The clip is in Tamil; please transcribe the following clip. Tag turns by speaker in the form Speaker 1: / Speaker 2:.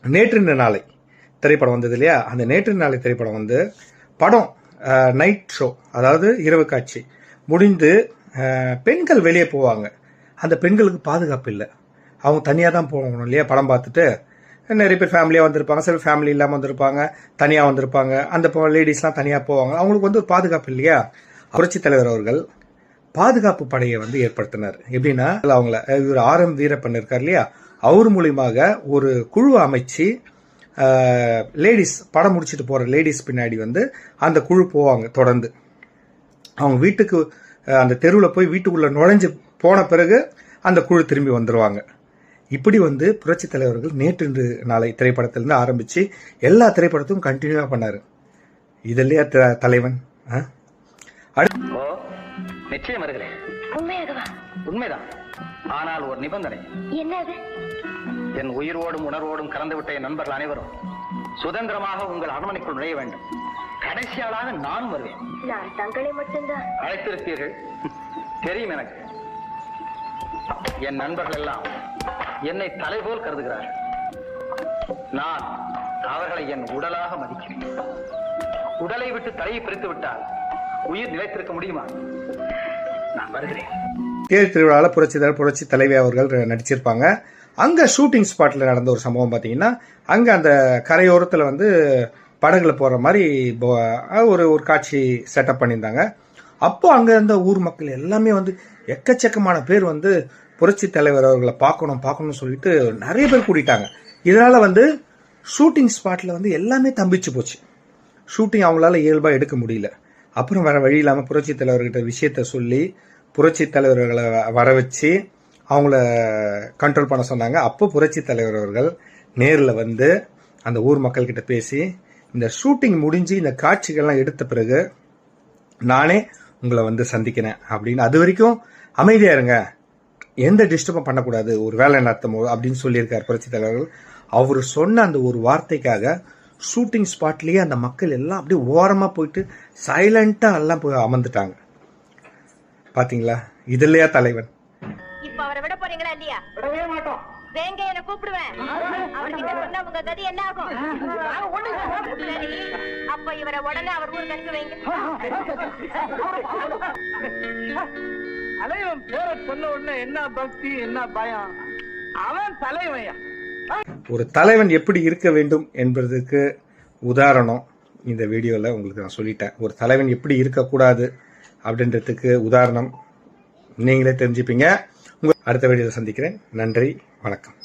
Speaker 1: நேற்று நாளை திரைப்படம் வந்தது இல்லையா, அந்த நேற்று நாளை திரைப்படம் வந்து படம் நைட் ஷோ, அதாவது இரவு காட்சி முடிந்து பெண்கள் வெளியே போவாங்க. அந்த பெண்களுக்கு பாதுகாப்பு இல்லை, அவங்க தனியாக தான் போகணும் இல்லையா. படம் பார்த்துட்டு நிறைய பேர் ஃபேமிலியாக வந்திருப்பாங்க, சில ஃபேமிலி இல்லாமல் வந்திருப்பாங்க, தனியாக வந்திருப்பாங்க. அந்த லேடிஸ்லாம் தனியாக போவாங்க, அவங்களுக்கு வந்து ஒரு பாதுகாப்பு இல்லையா. புரட்சித் தலைவர் அவர்கள் பாதுகாப்பு படையை வந்து ஏற்படுத்தினார். எப்படின்னா, அவங்கள இவர் RM வீரப்பன் இருக்கார் இல்லையா, அவர் மூலியமாக ஒரு குழு அமைச்சு லேடிஸ் படம் முடிச்சுட்டு போகிற லேடிஸ் பின்னாடி வந்து அந்த குழு போவாங்க. தொடர்ந்து அவங்க வீட்டுக்கு அந்த தெருவில் போய் வீட்டுக்குள்ளே நுழைஞ்சு போன பிறகு அந்த குழு திரும்பி வந்துடுவாங்க. இப்படி வந்து புரட்சித் தலைவர்கள் நேற்று நாளை திரைப்படத்திலிருந்து ஆரம்பித்து எல்லா திரைப்படத்தையும் கண்டினியூவாக பண்ணார். இது இல்லையா தலைவன்.
Speaker 2: நிச்சயம் வருகிறேன். உண்மைதான். ஆனால் ஒரு நிபந்தனை. என்னது? என் உயிரோடும் உணர்வோடும் கலந்துவிட்ட என் நண்பர்கள் அனைவரும் சுதந்திரமாக உங்கள் அரண்மனைக்குள் நுழைய வேண்டும். கடைசியாளாக நானும் வருவேன்.
Speaker 3: நான் தங்களை மட்டும்தான்
Speaker 2: அழைத்திருப்பீர்கள், தெரியும் எனக்கு. என் நண்பர்கள் எல்லாம் என்னை தலை போல் கருதுகிறார்கள். நான் அவர்களை என் உடலாக மதிக்கிறேன். உடலை விட்டு தலையை பிரித்து விட்டால் உயிர் நிலைத்திருக்க முடியுமா? நான் வருகிறேன்.
Speaker 1: தேர் திருவிழாவில் புரட்சி தலைவி அவர்கள் நடிச்சிருப்பாங்க. அங்கே ஷூட்டிங் ஸ்பாட்டில் நடந்த ஒரு சம்பவம் பார்த்தீங்கன்னா, அங்கே அந்த கரையோரத்தில் வந்து படகுல போகிற மாதிரி ஒரு காட்சி செட்டப் பண்ணியிருந்தாங்க. அப்போ அங்கே இருந்த ஊர் மக்கள் எல்லாமே வந்து எக்கச்சக்கமான பேர் வந்து புரட்சி தலைவர் அவர்களை பார்க்கணும்னு சொல்லிட்டு நிறைய பேர் கூட்டிட்டாங்க. இதனால் வந்து ஷூட்டிங் ஸ்பாட்டில் வந்து எல்லாமே தம்பிச்சு போச்சு. ஷூட்டிங் அவங்களால இயல்பாக எடுக்க முடியல. அப்புறம் வேற வழி இல்லாமல் புரட்சி தலைவர்கிட்ட விஷயத்த சொல்லி புரட்சி தலைவர்களை வர வச்சு அவங்கள கண்ட்ரோல் பண்ண சொன்னாங்க. அப்போ புரட்சி தலைவர் அவர்கள் நேரில் வந்து அந்த ஊர் மக்கள்கிட்ட பேசி, இந்த ஷூட்டிங் முடிஞ்சு இந்த காட்சிகள்லாம் எடுத்த பிறகு நானே உங்களை வந்து சந்திக்கிறேன் அப்படின்னு, அது வரைக்கும் அமைதியாக இருங்க, எந்த டிஸ்டர்பும் பண்ணக்கூடாது, ஒரு வேலை நடத்தும் போது அப்படின்னு சொல்லியிருக்கார் புரட்சி தலைவர்கள். அவர் சொன்ன அந்த ஒரு வார்த்தைக்காக ஷூட்டிங் ஸ்பாட்லேயே அந்த மக்கள் எல்லாம் அப்படியே ஓரமாக போயிட்டு சைலண்டாக எல்லாம் போய் அமர்ந்துட்டாங்க. பாத்தீங்களா, இது இல்லையா தலைவன்.
Speaker 3: இப்ப அவரை விட போறீங்களா இல்லையா?
Speaker 2: விடவே மாட்டோம்.
Speaker 3: வேங்க என்ன கூப்பிடுவேன். அவர்கிட்ட சொன்னா உங்க கதி என்ன ஆகும்? சரி, அப்ப இவரை உடனே அவர் ஊருக்கு அனுப்பி வைங்க.
Speaker 2: தலைவன் பேரை சொன்ன உடனே என்ன பக்தி, என்ன பயம். அவன் தலைவன்.
Speaker 1: ஒரு தலைவன் எப்படி இருக்க வேண்டும் என்பதற்கு உதாரணம் இந்த வீடியோவில் உங்களுக்கு நான் சொல்லிட்டேன். ஒரு தலைவன் எப்படி இருக்கக்கூடாது அப்படின்றதுக்கு உதாரணம் நீங்களே தெரிஞ்சுப்பீங்க. அடுத்த வீடியோவில் சந்திக்கிறேன். நன்றி, வணக்கம்.